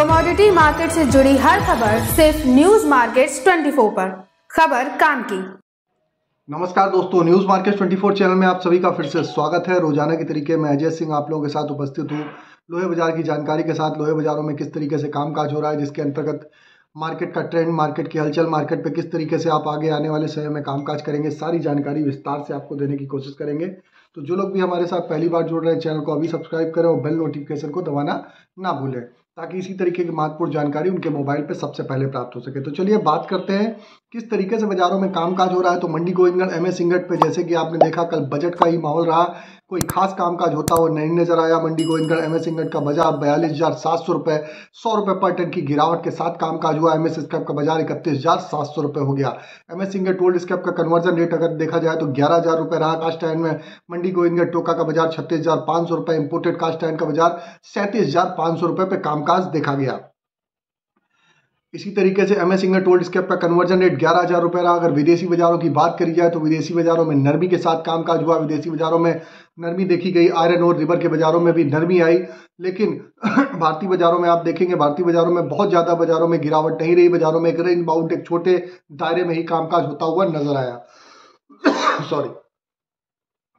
Commodity market से जुड़ी हर खबर सिर्फ न्यूज मार्केट्स 24 पर। खबर काम की। नमस्कार दोस्तों, न्यूज मार्केट 24 चैनल में आप सभी का फिर से स्वागत है। रोजाना के तरीके मैं अजय सिंह आप लोगों के साथ उपस्थित हूँ लोहे बाजार की जानकारी के साथ। लोहे बाजारों में किस तरीके से कामकाज हो रहा है, जिसके अंतर्गत मार्केट का ट्रेंड, मार्केट की हलचल, मार्केट पे किस तरीके से आप आगे आने वाले समय में कामकाज करेंगे, सारी जानकारी विस्तार से आपको देने की कोशिश करेंगे। तो जो लोग भी हमारे साथ पहली बार जुड़ रहे हैं, चैनल को अभी सब्सक्राइब करें और बेल नोटिफिकेशन को दबाना ना भूलें, ताकि इसी तरीके की महत्वपूर्ण जानकारी उनके मोबाइल पे सबसे पहले प्राप्त हो सके। तो चलिए बात करते हैं किस तरीके से बाजारों में कामकाज हो रहा है। तो मंडी गोविंदगढ़ एमएस इंगट पे जैसे कि आपने देखा, कल बजट का ही माहौल रहा, कोई खास कामकाज होता हुआ नहीं नजर आया। मंडी गोविंदगढ़ एमएस इंगट का बाजार 42,700 रुपये, 100 रुपये पर टन की गिरावट के साथ कामकाज हुआ। एमएस स्क्रैप का बाजार 31,700 रुपये हो गया। एमएस इंगट ओल्ड स्क्रैप का कन्वर्जन रेट अगर देखा जाए तो 11,000 रुपये रहा कास्ट आयन में। मंडी गोविंदगढ़ टोका का बाजार 36,500 रुपये, इंपोर्टेड कास्ट आयन का बाजार 37,500 रुपये पे कामकाज देखा गया। इसी तरीके से एमएस इंगट ओल्ड स्क्रैप का कन्वर्जन रेट 11,000 रुपये रहा। अगर विदेशी बाजारों की बात करी जाए तो विदेशी बाजारों में नरमी के साथ कामकाज हुआ। विदेशी बाजारों में नरमी देखी गई, आयरन और रिवर के बाजारों में भी नरमी आई, लेकिन भारतीय बाजारों में आप देखेंगे, भारतीय बाजारों में बहुत ज़्यादा बाजारों में गिरावट नहीं रही। बाजारों में एक रेंज बाउंड, एक छोटे दायरे में ही कामकाज होता हुआ नजर आया। सॉरी,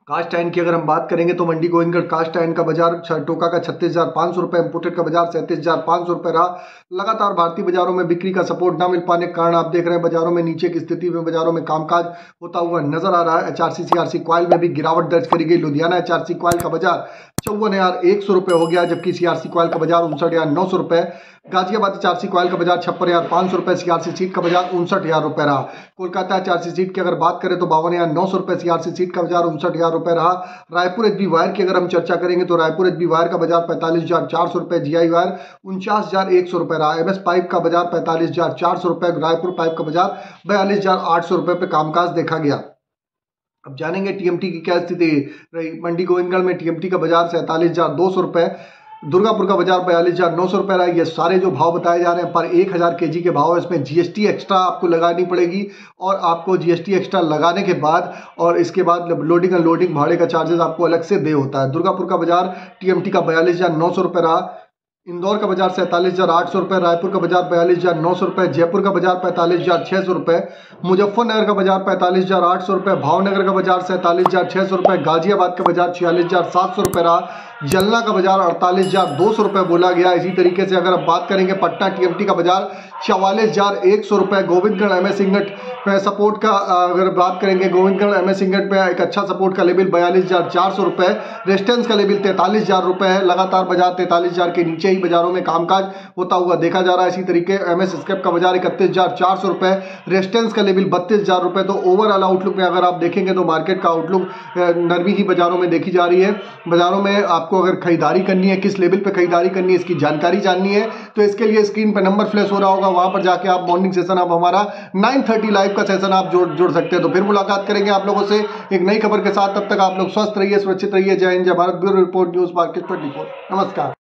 कास्ट आयन की अगर हम बात करेंगे तो मंडी गोविंदगढ़ कास्ट आयन का बाजार टोका का 36,500 रुपये, इंपोर्टेड का बाजार 37,500 रुपये रहा। लगातार भारतीय बाजारों में बिक्री का सपोर्ट ना मिल पाने के कारण आप देख रहे हैं बाजारों में नीचे की स्थिति में बाजारों में कामकाज होता हुआ नजर आ रहा है। एचआरसी सीआरसी क्वाइल में भी गिरावट दर्ज करी गई। लुधियाना एचआरसी क्वाइल का बाजार 54,100 रुपये हो गया, जबकि सीआरसी क्वाइल का बाजार 59,900 रुपये। गाजियाबाद एचआरसी क्वाइल का बाजार 56,500 रुपये, सीआरसी सीट का बाजार 59,000 रुपये रहा। कोलकाता एचआरसी सीट की अगर बात करें तो 52,900 रुपये, सीआरसी सीट का बाजार 59,000 रुपये रहा। रायपुर एचबी वायर की अगर हम चर्चा करेंगे तो रायपुर एचबी वायर का बाजार 45,400 रुपये, जीआई वायर 49,100 रुपये रहा। एमएस पाइप का बाजार 45,400 रुपये, रायपुर पाइप का बाजार 42,800 रुपये पे कामकाज देखा गया। अब जानेंगे टीएमटी की क्या स्थिति रही। मंडी गोविंदगढ़ में टीएमटी का बाजार 47,200 रुपये, दुर्गापुर का बाजार 42,900 रुपये रहा। ये सारे जो भाव बताए जा रहे हैं पर 1,000 केजी के भाव है, इसमें जीएसटी एक्स्ट्रा आपको लगानी पड़ेगी और आपको जीएसटी एक्स्ट्रा लगाने के बाद और इसके बाद लोडिंग अनलोडिंग भाड़े का चार्जेस आपको अलग से दे होता है। दुर्गापुर का बाजार टीएमटी का 42,900 रुपये रहा। इंदौर का बाजार 47,800 रुपये, रायपुर का बाजार 42,900 रुपये, जयपुर का बाजार 45,600 रुपये, मुजफ्फरनगर का बाजार 45,800 रुपये, भावनगर का बाजार 47,600 रुपये, गाजियाबाद का बाजार 46,700 रुपये रहा। जलना का बाजार 48,200 रुपये बोला गया। इसी तरीके से अगर आप बात करेंगे पटना टीएमटी का बाजार 44,100 रुपये। गोविंदगढ़ एमएस इंगट पे सपोर्ट का अगर बात करेंगे, गोविंदगढ़ एमएस इंगट पे एक अच्छा सपोर्ट का लेवल 42,400 रुपये, रेजिस्टेंस का लेवल 43,000 रुपये है। लगातार बाजार 43,000 के नीचे ही बाजारों में कामकाज होता हुआ देखा जा रहा है। इसी तरीके एमएस स्क्रैप का बाजार 31,400 रुपये, रेजिस्टेंस का लेवल 32,000 रुपये। तो ओवरऑल आउटलुक में अगर आप देखेंगे तो मार्केट का आउटलुक नरमी ही बाजारों में देखी जा रही है। बाजारों में आपको अगर खरीदारी करनी है, किस लेवल पे खरीदारी करनी है, इसकी जानकारी जाननी है तो इसके लिए स्क्रीन पे नंबर फ्लैश हो रहा होगा, वहां पर जाके आप मॉर्निंग सेशन आप हमारा 9:30 लाइव का सेशन आप जुड़ सकते हैं। तो फिर मुलाकात करेंगे आप लोगों से एक नई खबर के साथ। तब तक आप लोग स्वस्थ रहिए, सुरक्षित रहिए। जय हिंद, जय Bharat. Bureau report, news market 24। नमस्कार।